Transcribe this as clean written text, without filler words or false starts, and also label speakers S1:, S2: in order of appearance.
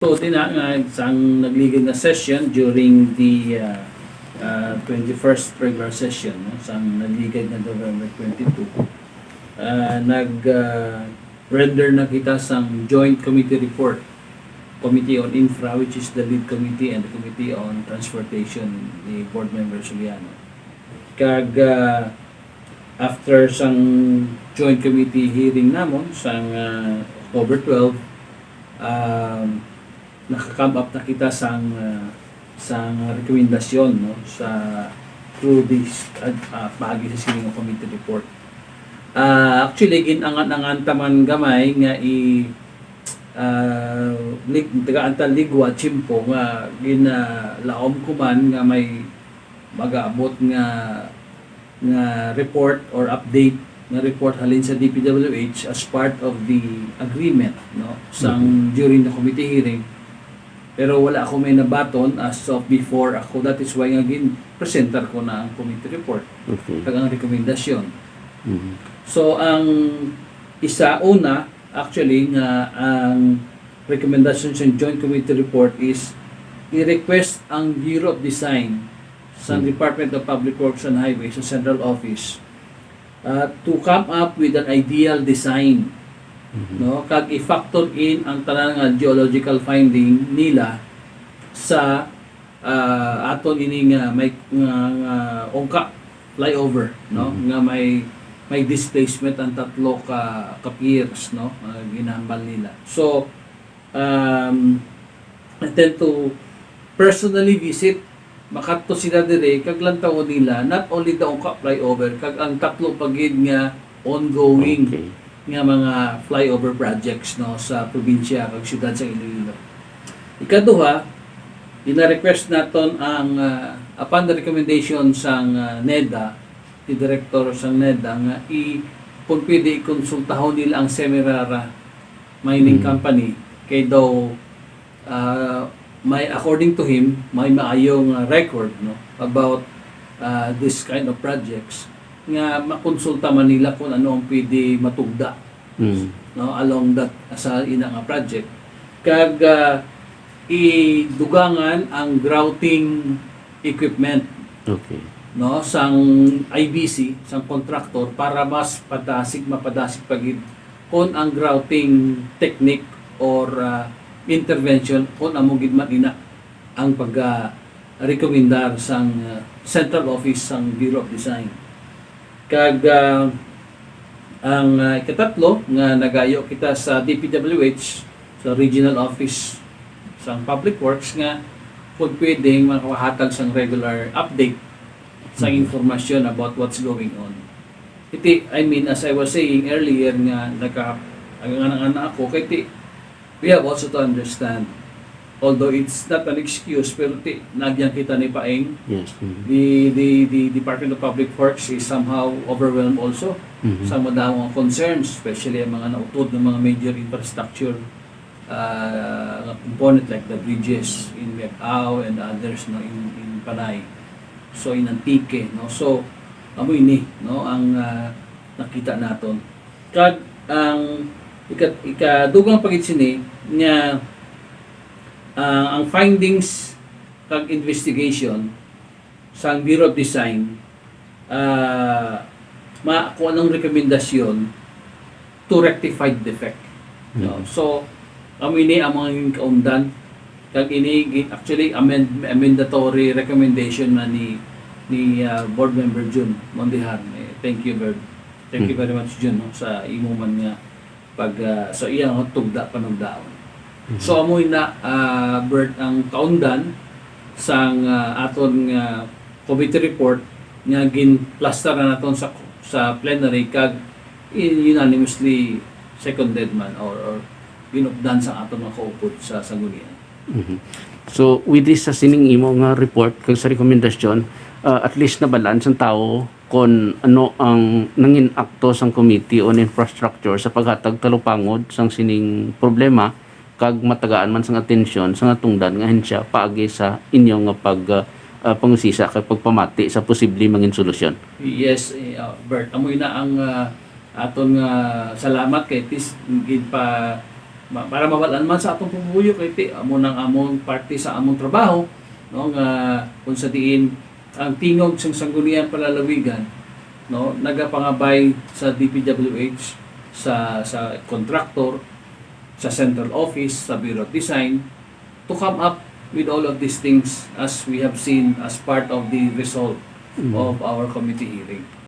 S1: So, nga isang nagligid na session during the 21st regular session, no? Isang nagligid na November 22. Render na kita sang joint committee report. Committee on Infra, which is the lead committee, and the Committee on Transportation, the board member Suliano. After sang joint committee hearing namon sang October 12, naka-come up na kita sang rekomendasyon, no, sa through this paagi sa sining committee report. Actually ginangan-angan taman gamay nga taga-antal ligwa chimpo nga ginalaom kuman nga may mag-aabot nga report or update nga report halin sa DPWH as part of the agreement, no, sang during the committee hearing. Pero wala ako may nabaton as of before ako. That is why nga presenter ko na ang committee report.
S2: Okay.
S1: Kag ang rekomendasyon. So ang una actually nga ang recommendation sa joint committee report is i-request ang Bureau of Design sa Department of Public Works and Highways sa Central Office to come up with an ideal design, no, kag i-factor in ang tanan nga geological finding nila sa aton ini nga may ongka flyover, no, nga may displacement ang tatlo ka piers, no, ginahambal nila. So I tend to personally visit makadto sila dire kag lantaw nila not only the ongka flyover kag ang tatlo pagid nga ongoing nga mga flyover projects, no, sa probinsya kag syudad sa Iloilo. Ikaduha, ina-request naton ang upon the recommendation sang NEDA, the director sang NEDA nga kung pwede ikonsultahon nila ang Semirara Mining Company kay daw may, according to him, may maayong record, no, about this kind of projects nga makonsulta man nila kung ano ang pwede matugda, no, along that sa ina nga project. Kag idugangan ang grouting equipment,
S2: Okay.
S1: no, sang IBC, sang contractor para mas mapadasig pagid kung ang grouting technique or intervention kung amo gid man ina ang pag-rekomendar sang Central Office sang Bureau of Design. Kag ang ikatatlo nga nagayo kita sa DPWH sa Regional Office sang Public Works nga kung pwedeng makahatag sang regular update sang informasyon about what's going on. I mean, as I was saying earlier nga nagka-anak ako kay we have also to understand, although it's not an excuse, pero nagyan kita ni Paeng,
S2: Yes.
S1: the Department of Public Works is somehow overwhelmed also sa madamong concerns, especially ang mga nautod ng mga major infrastructure component like the bridges in Miagao and others, no, in Panay, so in Antique, no. So amo ini, no, ang nakita naton. Kag ang ikadugang pagit sini nga ang findings kag investigation sa Bureau of Design kung anong rekomendasyon to rectify defect, no. So ini ang mga kaundan kag ini actually amendatory recommendation man ni board member Jun Mondejar. Thank you very much Jun, no, sa imo man nga pag so iyang tugda panugdaon. So amoy na Bert ang kaundan sang aton committee report nga ginplaster na naton sa plenary kag unanimously seconded man or ginupdan sa aton mga kaupod sa sanggunian.
S2: So with this sa sining imo nga report kag sa rekomendasyon, at least na balance ang tao kung ano ang nangin akto sang Committee on Infrastructure sa paghatag talupangod sang sining problema kag matagaan man sang atensyon sang atungdan nga hensya paagi sa inyo nga pangusisa kag pagpamati sa posible mangin solusyon.
S1: Yes, Bert, amoy na ang aton nga salamat kay tis gid pa para mawalan man sa atong pubuyo kay ti amo nang among parte sa among trabaho, no, nga kung sa diin ang tingog sang sanggunian palalawigan, no, nagapangabay sa DPWH, sa contractor, sa central office, sa Bureau of Design to come up with all of these things as we have seen as part of the result of our committee hearing.